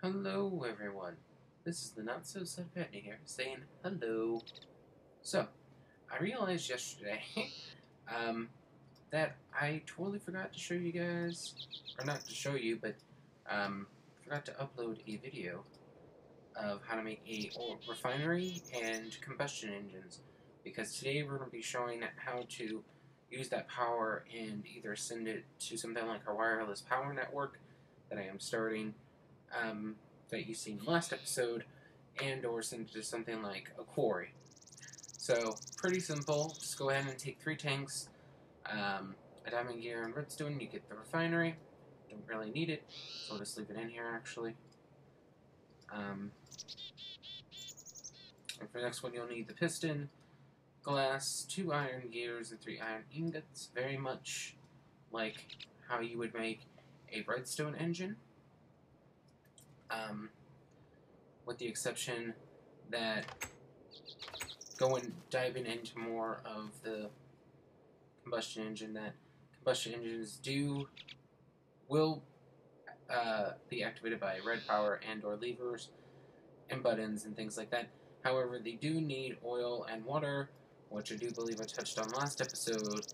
Hello everyone, this is TheNotSoSadPanda here, saying hello. So, I realized yesterday, that I totally forgot to show you guys, or not to show you, but, forgot to upload a video of how to make a refinery and combustion engines, because today we're going to be showing how to use that power and either send it to something like our wireless power network that I am starting, that you've seen last episode, and or send it to something like a quarry. So, pretty simple. Just go ahead and take 3 tanks, a diamond gear and redstone, you get the refinery. Don't really need it, so I'll just leave it in here actually. And for the next one you'll need the piston, glass, 2 iron gears, and 3 iron ingots, very much like how you would make a redstone engine. With the exception that diving into more of the combustion engine, that combustion engines will be activated by red power and or levers and buttons and things like that. However, they do need oil and water, which I do believe I touched on last episode.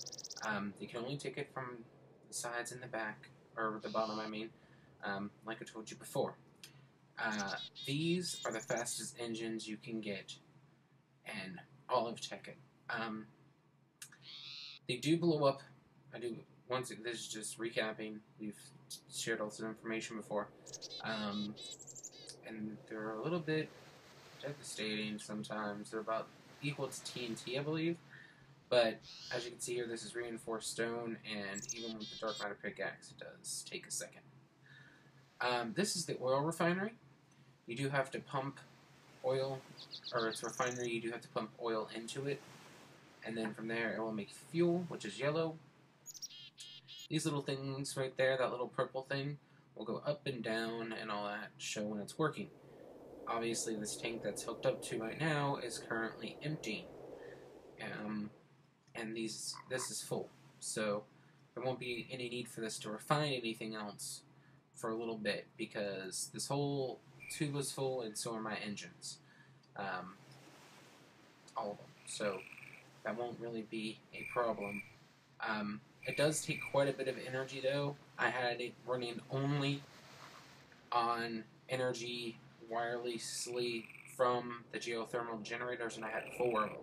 You can only take it from the sides and the back, or the bottom I mean, like I told you before. These are the fastest engines you can get in all of Tekkit. They do blow up. This is just recapping. We've shared all this information before. And they're a little bit devastating sometimes. They're about equal to TNT, I believe. But as you can see here, this is reinforced stone, and even with the dark matter pickaxe, it does take a second. This is the oil refinery. You do have to pump oil, or it's a refinery, you do have to pump oil into it, and then from there it will make fuel, which is yellow. These little things right there, that little purple thing, will go up and down and all that, show when it's working. Obviously this tank that's hooked up to right now is currently empty, and this is full, so there won't be any need for this to refine anything else for a little bit, because this whole tube is full and so are my engines, all of them, so that won't really be a problem. It does take quite a bit of energy though. I had it running only on energy wirelessly from the geothermal generators, and I had 4 of them,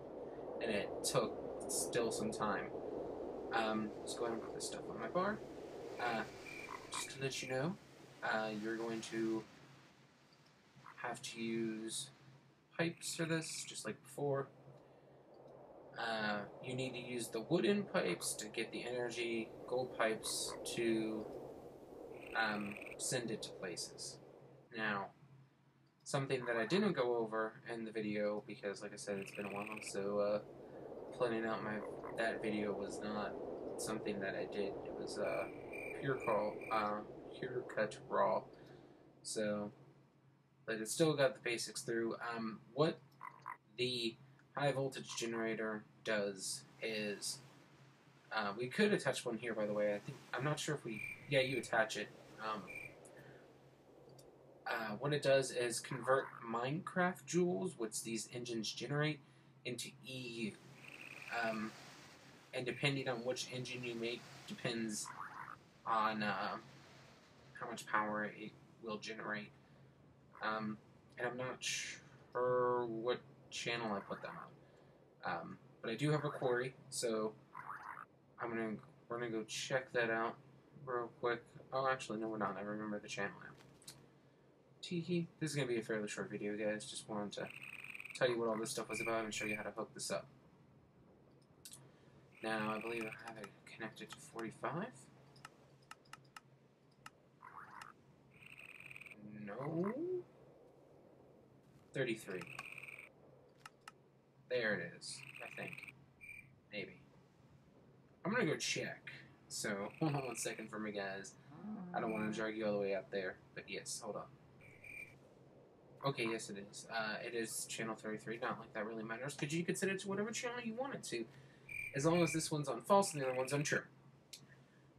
and it took still some time. Let's go ahead and put this stuff on my bar. Just to let you know, you're going to have to use pipes for this, just like before. You need to use the wooden pipes to get the energy, gold pipes to send it to places. Now, something that I didn't go over in the video, because like I said, it's been a while, so planning out that video was not something that I did. It was pure cut raw. So, but it still got the basics through. What the high voltage generator does is, we could attach one here, by the way. I'm not sure if you attach it. What it does is convert Minecraft joules, which these engines generate, into EU. And depending on which engine you make, depends on how much power it will generate. And I'm not sure what channel I put them on. But I do have a quarry, so we're gonna go check that out real quick. Oh, actually, no, we're not. I remember the channel now. Teehee. This is gonna be a fairly short video, guys. Just wanted to tell you what all this stuff was about and show you how to hook this up. Now, I believe I have it connected to 45. No. 33. There it is, I think. Maybe. I'm gonna go check. So, hold on 1 second for me, guys. I don't want to drag you all the way out there, but yes, hold on. Okay, yes it is. It is channel 33, not like that really matters, because you can set it to whatever channel you want it to, as long as this one's on false and the other one's on true.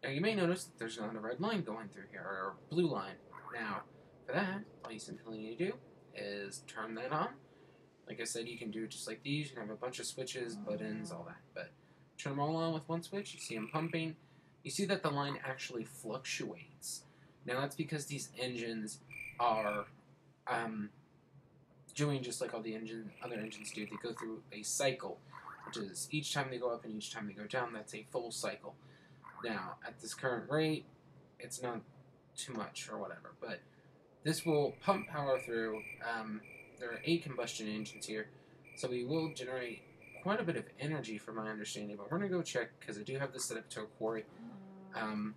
Now, you may notice that there's not a red line going through here, or a blue line. Now, for that, all all you simply need to do is turn that on. Like I said, you can do it just like these. You can have a bunch of switches, buttons, all that. But turn them all on with one switch. You see them pumping. You see that the line actually fluctuates. Now that's because these engines are doing just like all the other engines do. They go through a cycle, which is each time they go up and each time they go down. That's a full cycle. Now, at this current rate, it's not too much or whatever, but this will pump power through. There are 8 combustion engines here, so we will generate quite a bit of energy from my understanding, but we're going to go check because I do have this set up to a quarry. I'm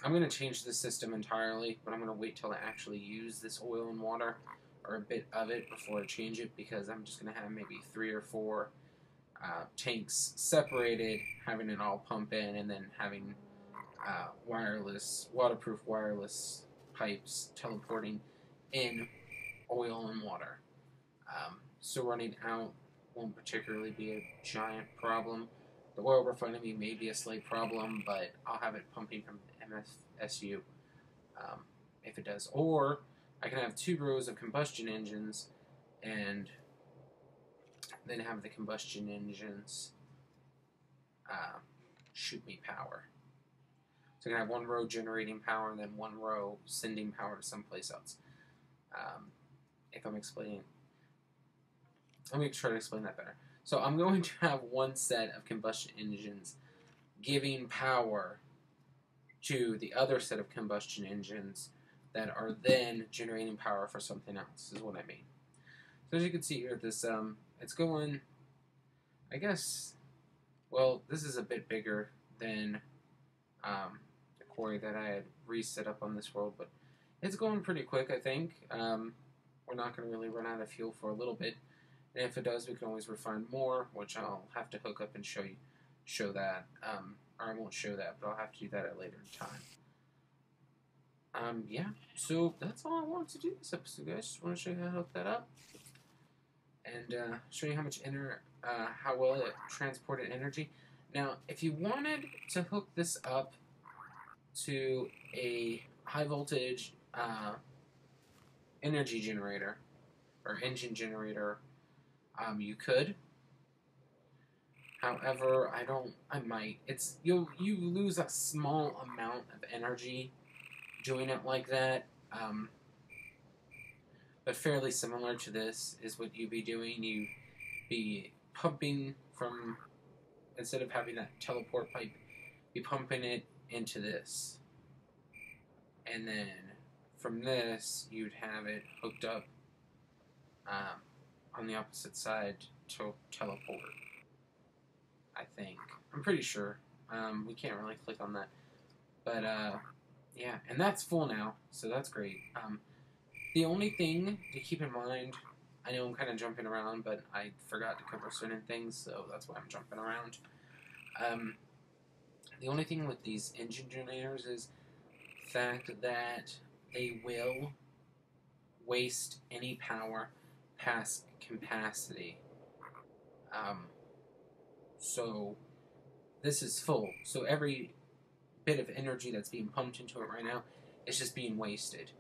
going to change the system entirely, but I'm going to wait till I actually use this oil and water, or a bit of it, before I change it, because I'm just going to have maybe 3 or 4 tanks separated, having it all pump in, and then having waterproof wireless pipes teleporting in oil and water. So running out won't particularly be a giant problem. The oil refinery may be a slight problem, but I'll have it pumping from MFSU if it does. Or I can have 2 rows of combustion engines and then have the combustion engines shoot me power. So I can have 1 row generating power and then 1 row sending power to someplace else. If I'm explaining, let me try to explain that better. So I'm going to have 1 set of combustion engines giving power to the other set of combustion engines that are then generating power for something else, is what I mean. So as you can see here, this it's going, I guess, well, this is a bit bigger than the quarry that I had reset up on this world, but it's going pretty quick, I think. We're not going to really run out of fuel for a little bit, and if it does, we can always refine more, which I'll have to hook up and show that, or I won't show that, but I'll have to do that at a later time. Yeah, so that's all I wanted to do this episode, guys. Just want to show you how to hook that up, and show you how well it transported energy. Now, if you wanted to hook this up to a high voltage energy generator or engine generator, you could. However, you lose a small amount of energy doing it like that. But fairly similar to this is what you'd be doing. You'd be pumping from, instead of having that teleport pipe, be pumping it into this. And then from this, you'd have it hooked up on the opposite side to teleport, I think. I'm pretty sure. We can't really click on that. But, yeah, and that's full now, so that's great. The only thing to keep in mind, I know I'm kind of jumping around, but I forgot to cover certain things, so that's why I'm jumping around. The only thing with these engine generators is the fact that they will waste any power past capacity. So this is full, so every bit of energy that's being pumped into it right now is just being wasted.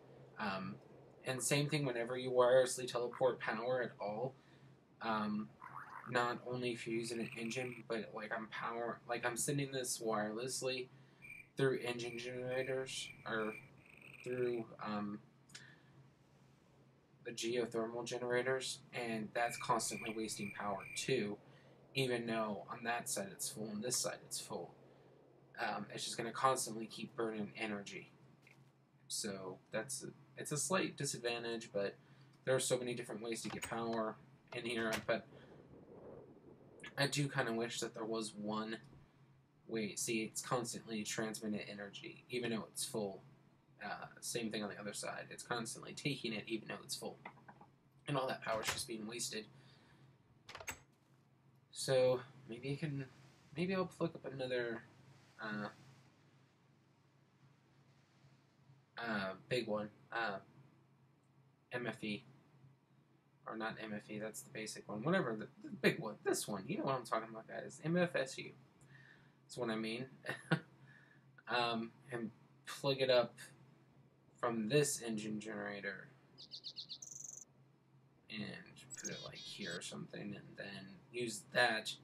And same thing whenever you wirelessly teleport power at all, not only if you're using an engine, but like I'm sending this wirelessly through engine generators, or through the geothermal generators, and that's constantly wasting power too, even though on that side it's full and this side it's full. It's just going to constantly keep burning energy. So it's a slight disadvantage, but there are so many different ways to get power in here. But I do kind of wish that there was one way. See, it's constantly transmitting energy, even though it's full. Same thing on the other side. It's constantly taking it, even though it's full. And all that power is just being wasted. So maybe I'll look up another big one. MFE. Or not MFE, that's the basic one. Whatever, the big one. This one. You know what I'm talking about, guys. MFSU. That's what I mean. And plug it up from this engine generator and put it like here or something, and then use that,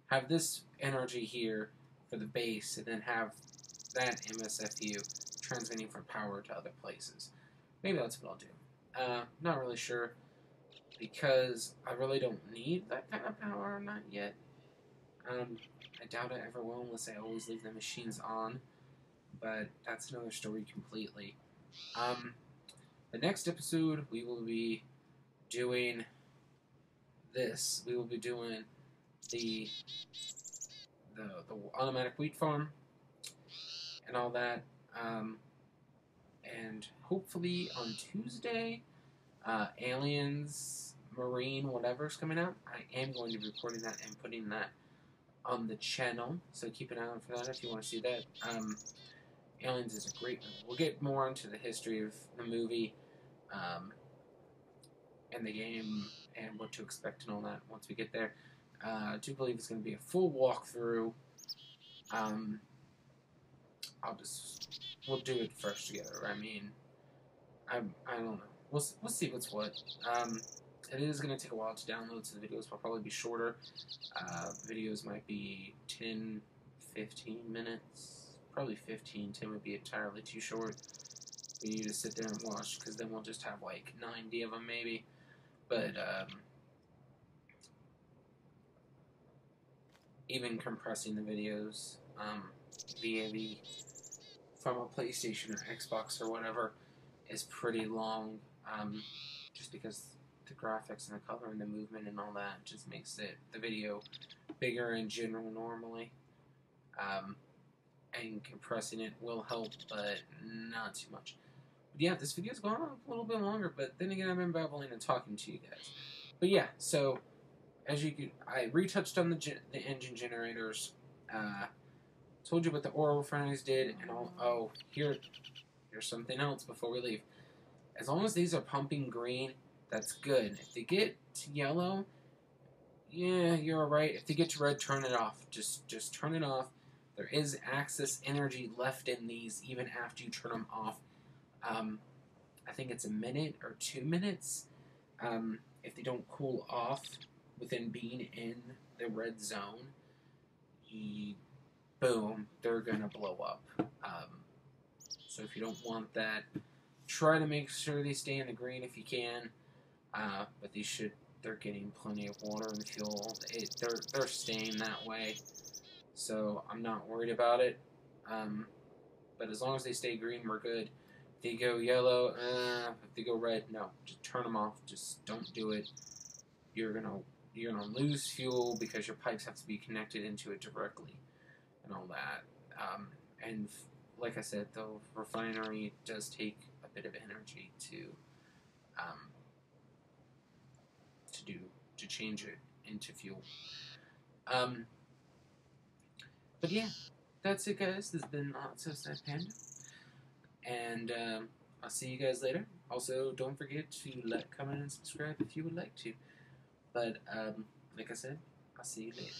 have this energy here for the base, and then have that MSFU transmitting for power to other places. Maybe that's what I'll do. Not really sure, because I really don't need that kind of power, not yet. I doubt I ever will unless I always leave the machines on, but that's another story completely. The next episode, we will be doing this. We will be doing the automatic wheat farm and all that. And hopefully on Tuesday, Aliens, Marine, whatever's coming out, I am going to be recording that and putting that on the channel. So keep an eye out for that if you want to see that. Aliens is a great movie. We'll get more into the history of the movie, and the game, and what to expect and all that once we get there. I do believe it's going to be a full walkthrough. We'll do it first together. I mean, I don't know. We'll see what's what. It is going to take a while to download, so the videos will probably be shorter. Videos might be 10, 15 minutes. Probably 15. 10 would be entirely too short for you to sit there and watch, because then we'll just have like 90 of them maybe. But even compressing the videos from a PlayStation or Xbox or whatever is pretty long, just because the graphics and the color and the movement and all that just makes the video bigger in general normally. And compressing it will help, but not too much. But yeah, this video's gone on a little bit longer, but then again, I've been babbling and talking to you guys. But yeah, so as you can, I retouched on the engine generators. Told you what the oil refineries did, and all. Oh, here's something else before we leave. As long as these are pumping green, that's good. If they get to yellow, yeah, you're alright. If they get to red, turn it off. Just turn it off. There is excess energy left in these even after you turn them off. I think it's a minute or 2 minutes. If they don't cool off within being in the red zone, boom, they're gonna blow up. So if you don't want that, try to make sure they stay in the green if you can. But they're getting plenty of water and fuel. They're staying that way, so I'm not worried about it. But as long as they stay green, we're good. If they go yellow, if they go red, no, just turn them off. Just don't do it. You're gonna lose fuel because your pipes have to be connected into it directly and all that. And like I said, the refinery does take a bit of energy to change it into fuel. But yeah, that's it, guys. This has been TheNotSoSadPanda, and I'll see you guys later. Also, don't forget to like, comment, and subscribe if you would like to. But like I said, I'll see you later.